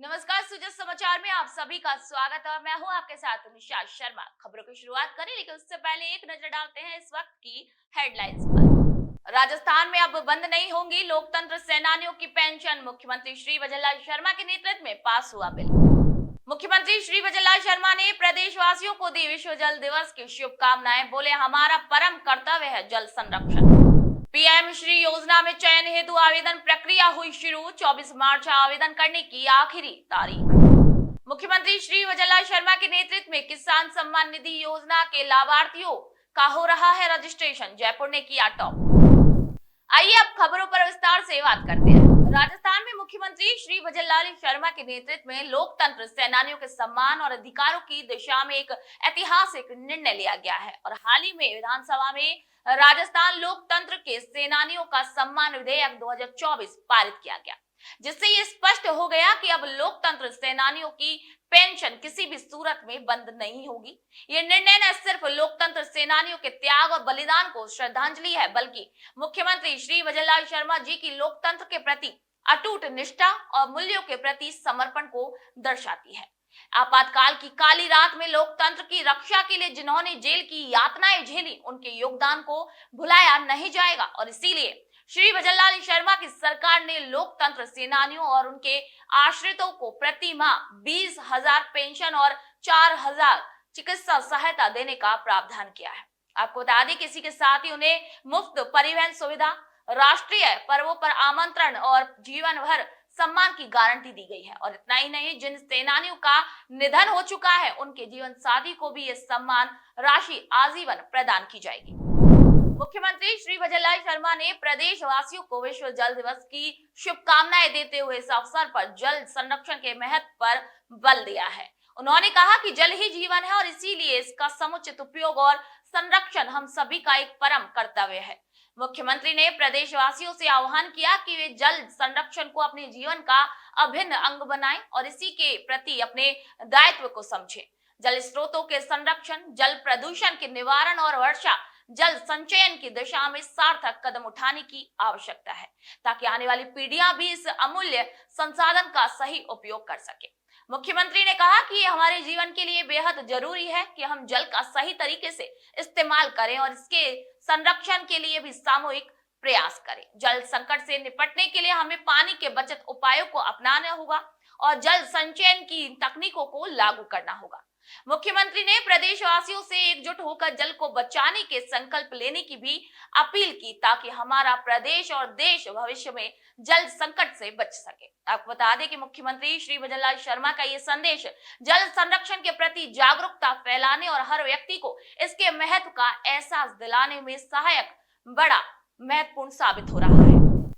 नमस्कार, सुजय समाचार में आप सभी का स्वागत है। मैं हूं आपके साथ निशा शर्मा। खबरों की शुरुआत करें, लेकिन उससे पहले एक नजर डालते हैं इस वक्त की हेडलाइंस पर। राजस्थान में अब बंद नहीं होंगी लोकतंत्र सेनानियों की पेंशन। मुख्यमंत्री श्री वजरलाल शर्मा के नेतृत्व में पास हुआ बिल। मुख्यमंत्री श्री वजरलाल शर्मा ने प्रदेशवासियों को दी विश्व जल दिवस की शुभकामनाएं। बोले, हमारा परम कर्तव्य है जल संरक्षण। पीएम श्री योजना में चयन हेतु आवेदन प्रक्रिया हुई शुरू। 24 मार्च आवेदन करने की आखिरी तारीख। मुख्यमंत्री श्री वजरलाल शर्मा के नेतृत्व में किसान सम्मान निधि योजना के लाभार्थियों का हो रहा है रजिस्ट्रेशन। जयपुर ने किया टॉप। आइए अब खबरों पर विस्तार से बात करते हैं। राजस्थान में मुख्यमंत्री श्री वजरलाल शर्मा के नेतृत्व में लोकतंत्र सेनानियों के सम्मान और अधिकारों की दिशा में एक ऐतिहासिक निर्णय लिया गया है और हाल ही में विधानसभा में राजस्थान लोकतंत्र के सेनानियों का सम्मान विधेयक 2024 पारित किया गया, जिससे ये स्पष्ट हो गया कि अब लोकतंत्र सेनानियों की पेंशन किसी भी सूरत में बंद नहीं होगी। ये निर्णय न सिर्फ लोकतंत्र सेनानियों के त्याग और बलिदान को श्रद्धांजलि है, बल्कि मुख्यमंत्री श्री वजरलाल शर्मा जी की लोकतंत्र के प्रति अटूट निष्ठा और मूल्यों के प्रति समर्पण को दर्शाती है। आपातकाल की काली रात में लोकतंत्र की रक्षा के लिए जिन्होंने जेल की यातनाएं झेली, उनके योगदान को भुलाया नहीं जाएगा और इसीलिए श्री वजरलाल शर्मा की सरकार ने लोकतंत्र सेनानियों और उनके आश्रितों को प्रति माह 20,000 पेंशन और 4,000 चिकित्सा सहायता देने का प्रावधान किया है। आपको बता दें कि इसी के साथ ही उन्हें मुफ्त परिवहन सुविधा, राष्ट्रीय पर्वों पर आमंत्रण और जीवन भर सम्मान की गारंटी दी गई है। और इतना ही नहीं, जिन सेनानियों का निधन हो चुका है, उनके जीवन साथी को भी यह सम्मान राशि आजीवन प्रदान की जाएगी। मुख्यमंत्री श्री वजरलाल शर्मा ने प्रदेशवासियों को विश्व जल दिवस की शुभकामनाएं देते हुए इस अवसर पर जल संरक्षण के महत्व पर बल दिया है। उन्होंने कहा कि जल ही जीवन है और इसीलिए इसका समुचित उपयोग और संरक्षण हम सभी का एक परम कर्तव्य है। मुख्यमंत्री ने प्रदेशवासियों से आह्वान किया कि वे जल संरक्षण को अपने जीवन का अभिन्न अंग बनाएं और इसी के प्रति अपने दायित्व को समझें। जल स्रोतों के संरक्षण, जल प्रदूषण के निवारण और वर्षा जल संचयन की दिशा में सार्थक कदम उठाने की आवश्यकता है, ताकि आने वाली पीढ़ियां भी इस अमूल्य संसाधन का सही उपयोग कर सके। मुख्यमंत्री ने कहा कि ये हमारे जीवन के लिए बेहद जरूरी है कि हम जल का सही तरीके से इस्तेमाल करें और इसके संरक्षण के लिए भी सामूहिक प्रयास करें। जल संकट से निपटने के लिए हमें पानी के बचत उपायों को अपनाना होगा और जल संचयन की तकनीकों को लागू करना होगा। मुख्यमंत्री ने प्रदेशवासियों से एकजुट होकर जल को बचाने के संकल्प लेने की भी अपील की, ताकि हमारा प्रदेश और देश भविष्य में जल संकट से बच सके। आपको बता दें कि मुख्यमंत्री श्री वजरलाल शर्मा का ये संदेश जल संरक्षण के प्रति जागरूकता फैलाने और हर व्यक्ति को इसके महत्व का एहसास दिलाने में सहायक बड़ा महत्वपूर्ण साबित हो रहा है।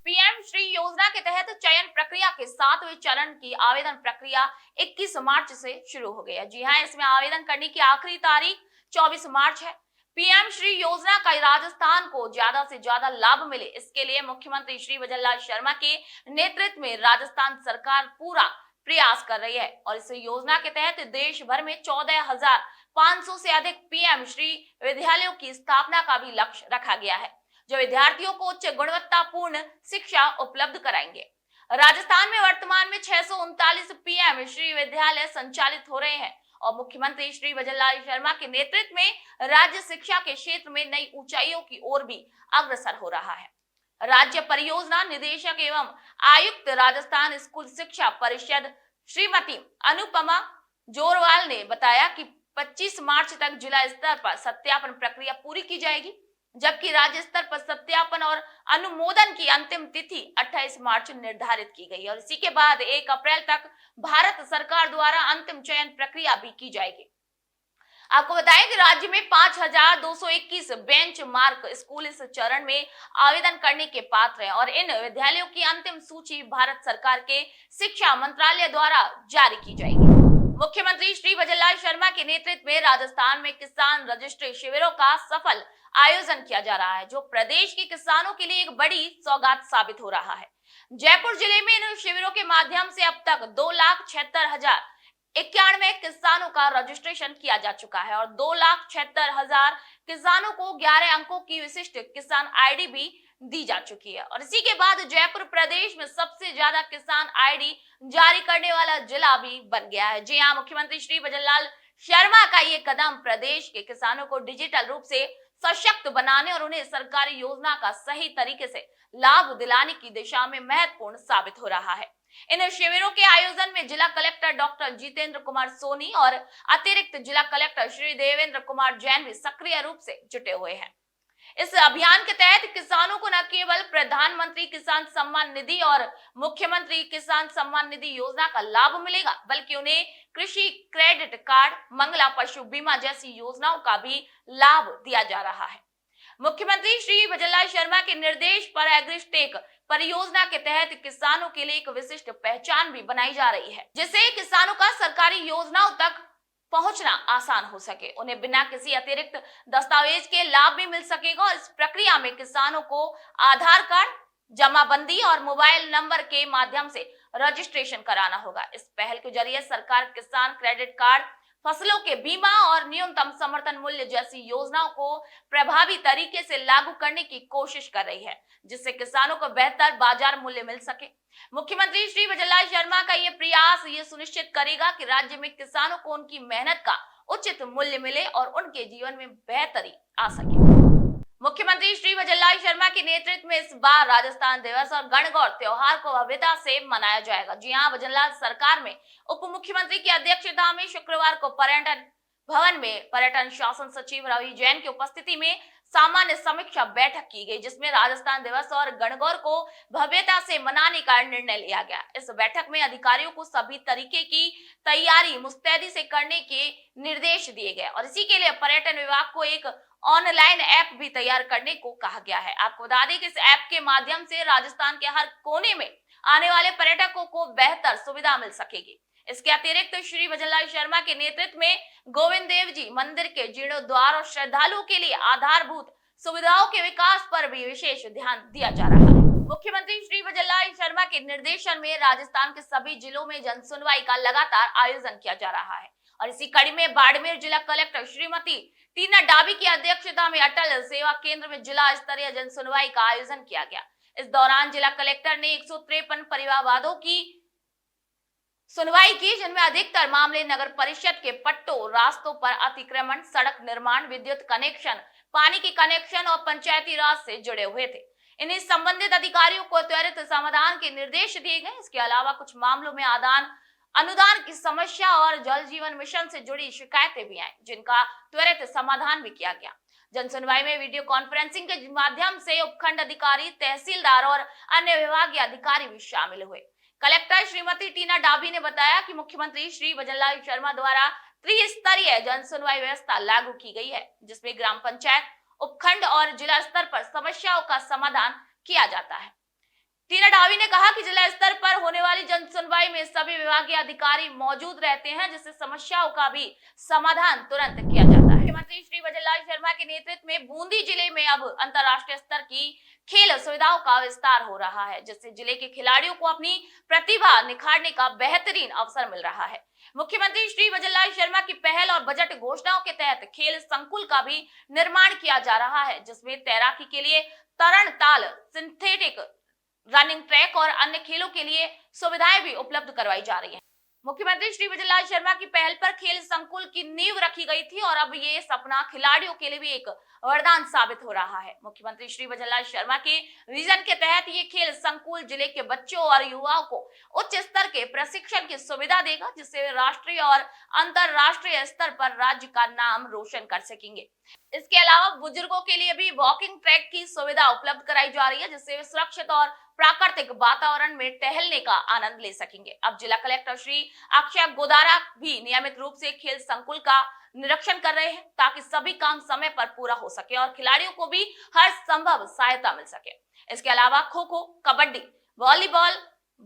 पीएम श्री योजना के तहत चयन प्रक्रिया के 7वें चरण की आवेदन प्रक्रिया 21 मार्च से शुरू हो गई है। जी हां, इसमें आवेदन करने की आखिरी तारीख 24 मार्च है। पीएम श्री योजना का राजस्थान को ज्यादा से ज्यादा लाभ मिले, इसके लिए मुख्यमंत्री श्री वजरलाल शर्मा के नेतृत्व में राजस्थान सरकार पूरा प्रयास कर रही है और इस योजना के तहत देश भर में 14,500 से अधिक पीएम श्री विद्यालयों की स्थापना का भी लक्ष्य रखा गया है, जो विद्यार्थियों को उच्च गुणवत्तापूर्ण शिक्षा उपलब्ध कराएंगे। राजस्थान में वर्तमान में 639 पीएम श्री विद्यालय संचालित हो रहे हैं और मुख्यमंत्री श्री वजरलाल शर्मा के नेतृत्व में राज्य शिक्षा के क्षेत्र में नई ऊंचाइयों की ओर भी अग्रसर हो रहा है। राज्य परियोजना निदेशक एवं आयुक्त राजस्थान स्कूल शिक्षा परिषद श्रीमती अनुपमा जोरवाल ने बताया कि 25 मार्च तक जिला स्तर पर सत्यापन प्रक्रिया पूरी की जाएगी, जबकि राज्य स्तर पर सत्यापन और अनुमोदन की अंतिम तिथि 28 मार्च निर्धारित की गई और इसी के बाद 1 अप्रैल तक भारत सरकार द्वारा अंतिम चयन प्रक्रिया भी की जाएगी। आपको बताएं कि राज्य में 5,221 बेंच मार्क स्कूल इस चरण में आवेदन करने के पात्र हैं और इन विद्यालयों की अंतिम सूची भारत सरकार के शिक्षा मंत्रालय द्वारा जारी की जाएगी। मुख्यमंत्री श्री वजरलाल शर्मा के नेतृत्व में राजस्थान में किसान रजिस्ट्री शिविरों का सफल आयोजन किया जा रहा है, जो प्रदेश के किसानों के लिए एक बड़ी सौगात साबित हो रहा है। जयपुर जिले में इन शिविरों के माध्यम से अब तक 2,76,091 किसानों का रजिस्ट्रेशन किया जा चुका है और 2,76,000 किसानों को 11 अंकों की विशिष्ट किसान आईडी भी दी जा चुकी है। और इसी के बाद जयपुर प्रदेश में सबसे ज्यादा किसान आईडी जारी करने वाला जिला भी बन गया है। जी हाँ, मुख्यमंत्री श्री भजनलाल शर्मा का ये कदम प्रदेश के किसानों को डिजिटल रूप से सशक्त बनाने और उन्हें सरकारी योजना का सही तरीके से लाभ दिलाने की दिशा में महत्वपूर्ण साबित हो रहा है। इन शिविरों के आयोजन में जिला कलेक्टर डॉक्टर जितेंद्र कुमार सोनी और अतिरिक्त जिला कलेक्टर श्री देवेंद्र कुमार जैन भी सक्रिय रूप से जुटे हुए हैं। इस अभियान के तहत किसानों को न केवल प्रधानमंत्री किसान सम्मान निधि और मुख्यमंत्री किसान सम्मान निधि योजना का लाभ मिलेगा, बल्कि उन्हें कृषि क्रेडिट कार्ड, मंगला पशु बीमा जैसी योजनाओं का भी लाभ दिया जा रहा है। मुख्यमंत्री श्री भजनलाल शर्मा के निर्देश पर एग्रीस्टेक परियोजना के तहत किसानों के लिए एक विशिष्ट पहचान भी बनाई जा रही है, जिससे किसानों का सरकारी योजनाओं तक पहुंचना आसान हो सके, उन्हें बिना किसी अतिरिक्त दस्तावेज के लाभ भी मिल सकेगा। और इस प्रक्रिया में किसानों को आधार कार्ड, जमाबंदी और मोबाइल नंबर के माध्यम से रजिस्ट्रेशन कराना होगा। इस पहल के जरिए सरकार किसान क्रेडिट कार्ड, फसलों के बीमा और न्यूनतम समर्थन मूल्य जैसी योजनाओं को प्रभावी तरीके से लागू करने की कोशिश कर रही है, जिससे किसानों को बेहतर बाजार मूल्य मिल सके। मुख्यमंत्री श्री भजनलाल शर्मा का ये प्रयास ये सुनिश्चित करेगा कि राज्य में किसानों को उनकी मेहनत का उचित मूल्य मिले और उनके जीवन में बेहतरी आ सके। मुख्यमंत्री श्री भजनलाल शर्मा के नेतृत्व में इस बार राजस्थान दिवस और गणगौर त्योहार को भव्यता से मनाया जाएगा। जी हां, भजनलाल सरकार में उप मुख्यमंत्री की अध्यक्षता में शुक्रवार को पर्यटन भवन में पर्यटन शासन सचिव रवि जैन की उपस्थिति में सामान्य समीक्षा बैठक की गई, जिसमें राजस्थान दिवस और गणगौर को भव्यता से मनाने का निर्णय लिया गया। इस बैठक में अधिकारियों को सभी तरीके की तैयारी मुस्तैदी से करने के निर्देश दिए गए और इसी के लिए पर्यटन विभाग को एक ऑनलाइन ऐप भी तैयार करने को कहा गया है। आपको बता दें कि इस ऐप के माध्यम से राजस्थान के हर कोने में आने वाले पर्यटकों को बेहतर सुविधा मिल सकेगी। इसके अतिरिक्त श्री भजनलाल शर्मा के नेतृत्व में गोविंद देव जी मंदिर के जीर्णोद्वार और श्रद्धालुओं के लिए आधारभूत सुविधाओं के विकास पर भी विशेष ध्यान दिया जा रहा है। मुख्यमंत्री श्री भजनलाल शर्मा के निर्देशन में राजस्थान के सभी जिलों में जन सुनवाई का लगातार आयोजन किया जा रहा है और इसी कड़ी में बाड़मेर जिला कलेक्टर श्रीमती टीना डाबी की अध्यक्षता में अटल सेवा केंद्र में जिला स्तरीय जन सुनवाई का आयोजन किया गया। इस दौरान जिला कलेक्टर ने 153 परिवारवादों की सुनवाई की, जिनमें अधिकतर मामले नगर परिषद के पट्टों, रास्तों पर अतिक्रमण, सड़क निर्माण, विद्युत कनेक्शन, पानी के कनेक्शन और पंचायती राज से जुड़े हुए थे। इन्हें संबंधित अधिकारियों को त्वरित समाधान के निर्देश दिए गए। इसके अलावा कुछ मामलों में अनुदान की समस्या और जल जीवन मिशन से जुड़ी शिकायतें भी आई, जिनका त्वरित समाधान भी किया गया। जन सुनवाई में वीडियो कॉन्फ्रेंसिंग के माध्यम से उपखंड अधिकारी, तहसीलदार और अन्य विभागीय अधिकारी भी शामिल हुए। कलेक्टर श्रीमती टीना डाबी ने बताया कि मुख्यमंत्री श्री भजनलाल शर्मा द्वारा त्रिस्तरीय जन सुनवाई व्यवस्था लागू की गई है, जिसमें ग्राम पंचायत, उपखंड और जिला स्तर पर समस्याओं का समाधान किया जाता है। टीना डाबी ने कहा कि जिला स्तर पर होने वाली जन सुनवाई में सभी विभागीय अधिकारी मौजूद रहते हैं, जिससे समस्याओं का भी समाधान तुरंत किया जाता है। मुख्यमंत्री श्री भजनलाल शर्मा के नेतृत्व में बूंदी जिले में अब अंतर्राष्ट्रीय स्तर की खेल सुविधाओं का विस्तार हो रहा है, जिससे जिले के खिलाड़ियों को अपनी प्रतिभा निखारने का बेहतरीन अवसर मिल रहा है। मुख्यमंत्री श्री भजनलाल शर्मा की पहल और बजट घोषणाओं के तहत खेल संकुल का भी निर्माण किया जा रहा है, जिसमें तैराकी के लिए तरण ताल, सिंथेटिक रनिंग ट्रैक और अन्य खेलों के लिए सुविधाएं भी उपलब्ध करवाई जा रही हैं। मुख्यमंत्री श्री भजनलाल शर्मा की पहल पर खेल संकुल की नींव रखी गई थी और अब ये सपना खिलाड़ियों के लिए भी एक वरदान साबित हो रहा है। मुख्यमंत्री श्री भजनलाल शर्मा के विजन के तहत ये खेल संकुल जिले के बच्चों और युवाओं को उच्च स्तर के प्रशिक्षण की सुविधा देगा, जिससे वे राष्ट्रीय और अंतरराष्ट्रीय स्तर पर राज्य का नाम रोशन कर सकेंगे। इसके अलावा बुजुर्गों के लिए भी वॉकिंग ट्रैक की सुविधा उपलब्ध कराई जा रही है, जिससे वे सुरक्षित और प्राकृतिक वातावरण में टहलने का आनंद ले सकेंगे। अब जिला कलेक्टर श्री अक्षय गोदारा भी नियमित रूप से खेल संकुल का निरीक्षण कर रहे हैं, ताकि सभी काम समय पर पूरा हो सके और खिलाड़ियों को भी हर संभव सहायता मिल सके। इसके अलावा kho kho, kabaddi, volleyball,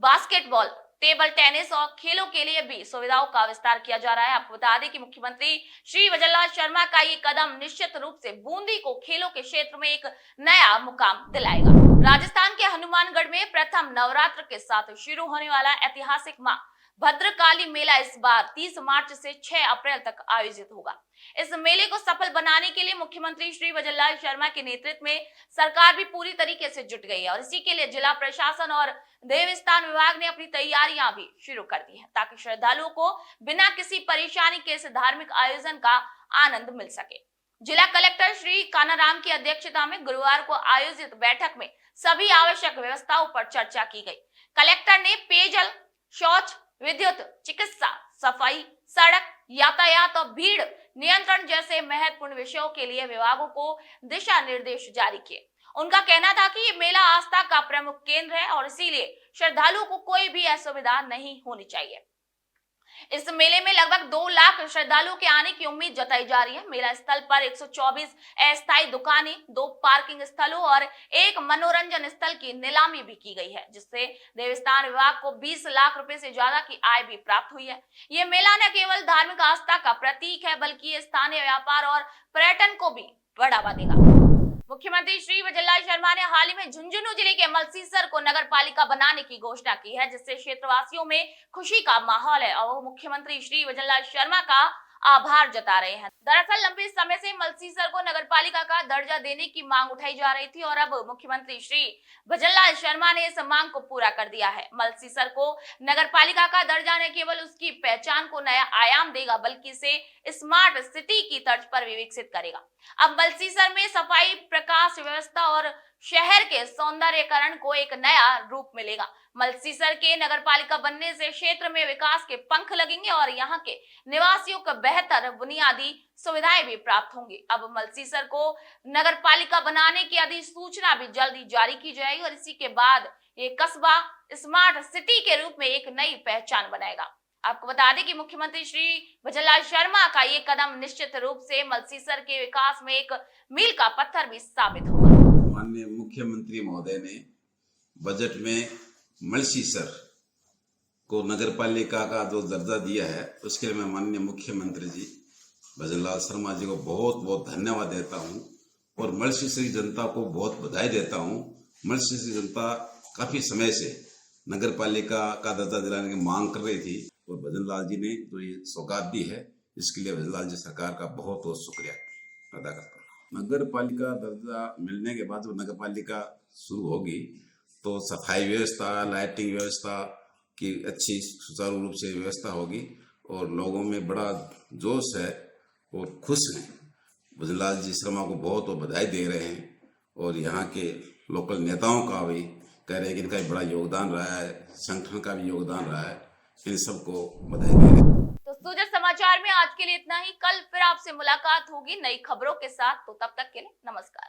basketball, table tennis और खेलों के लिए भी सुविधाओं का विस्तार किया जा रहा है। आपको बता दें कि मुख्यमंत्री श्री भजनलाल शर्मा का ये कदम निश्चित रूप से बूंदी को खेलों के क्षेत्र में एक नया मुकाम दिलाएगा। राजस्थान के हनुमानगढ़ में प्रथम नवरात्र के साथ शुरू होने वाला ऐतिहासिक मां भद्रकाली मेला इस बार 30 मार्च से 6 अप्रैल तक आयोजित होगा। इस मेले को सफल बनाने के लिए मुख्यमंत्री श्री भजनलाल शर्मा के नेतृत्व में सरकार भी पूरी तरीके से जुट गई है और इसी के लिए जिला प्रशासन और देवस्थान विभाग ने अपनी तैयारियां भी शुरू कर दी है ताकि श्रद्धालुओं को बिना किसी परेशानी के इस धार्मिक आयोजन का आनंद मिल सके। जिला कलेक्टर श्री कानाराम की अध्यक्षता में गुरुवार को आयोजित बैठक में सभी आवश्यक व्यवस्थाओं पर चर्चा की गई। कलेक्टर ने पेयजल, शौच, विद्युत, चिकित्सा, सफाई, सड़क, यातायात और भीड़ नियंत्रण जैसे महत्वपूर्ण विषयों के लिए विभागों को दिशा निर्देश जारी किए। उनका कहना था कि ये मेला आस्था का प्रमुख केंद्र है और इसीलिए श्रद्धालुओं को कोई भी असुविधा नहीं होनी चाहिए। इस मेले में लगभग 2 लाख श्रद्धालुओं के आने की उम्मीद जताई जा रही है। मेला स्थल पर 124 अस्थायी दुकानें, 2 पार्किंग स्थलों और 1 मनोरंजन स्थल की नीलामी भी की गई है, जिससे देवस्थान विभाग को 20 लाख रुपए से ज्यादा की आय भी प्राप्त हुई है। ये मेला न केवल धार्मिक आस्था का प्रतीक है बल्कि ये स्थानीय व्यापार और पर्यटन को भी बढ़ावा देगा। मुख्यमंत्री श्री भजनलाल शर्मा ने हाल ही में झुंझुनू जिले के मलसीसर को नगर पालिका बनाने की घोषणा की है, जिससे क्षेत्रवासियों में खुशी का माहौल है और वो मुख्यमंत्री श्री भजनलाल शर्मा का आभार जता रहे हैं। दरअसल लंबे समय से मलसीसर को नगर पालिका का दर्जा देने की मांग उठाई जा रही थी और अब मुख्यमंत्री श्री भजनलाल शर्मा ने इस मांग को पूरा कर दिया है। मलसीसर को नगर पालिका का दर्जा न केवल उसकी पहचान को नया आयाम देगा बल्कि इसे स्मार्ट सिटी की तर्ज पर भी विकसित करेगा। अब मलसीसर में सफाई, प्रकाश व्यवस्था और शहर के सौंदर्यीकरण को एक नया रूप मिलेगा। मलसीसर के नगरपालिका बनने से क्षेत्र में विकास के पंख लगेंगे और यहाँ के निवासियों को बेहतर बुनियादी सुविधाएं भी प्राप्त होंगी। अब मलसीसर को नगरपालिका बनाने की अधिसूचना भी जल्दी जारी की जाएगी और इसी के बाद ये कस्बा स्मार्ट सिटी के रूप में एक नई पहचान बनाएगा। आपको बता दें कि मुख्यमंत्री श्री भजनलाल शर्मा का ये कदम निश्चित रूप से मलसीसर के विकास में एक मील का पत्थर भी साबित होगा। माननीय मुख्यमंत्री महोदय ने बजट में मलसीसर को नगर पालिका का जो दर्जा दिया है उसके लिए मैं माननीय मुख्यमंत्री जी भजनलाल शर्मा जी को बहुत बहुत धन्यवाद देता हूं और मलसीसर की जनता को बहुत बधाई देता हूं। मलसीसर की जनता काफी समय से नगर पालिका का दर्जा दिलाने की मांग कर रही थी और भजनलाल जी ने जो ये सौगात दी है इसके लिए भजनलाल जी सरकार का बहुत बहुत शुक्रिया अदा करता हूँ। नगर पालिका दर्जा मिलने के बाद जो नगर पालिका शुरू होगी तो सफाई व्यवस्था, लाइटिंग व्यवस्था की अच्छी सुचारू रूप से व्यवस्था होगी और लोगों में बड़ा जोश है और खुश हैं। भजनलाल जी शर्मा को बहुत बधाई दे रहे हैं और यहाँ के लोकल नेताओं का भी कह रहे हैं कि इनका बड़ा योगदान रहा है, संगठन का भी योगदान रहा है, इन सबको बधाई दे रहे हैं। तो सूजन समाचार में आज के लिए इतना ही। कल फिर आपसे मुलाकात होगी नई खबरों के साथ, तो तब तक के लिए नमस्कार।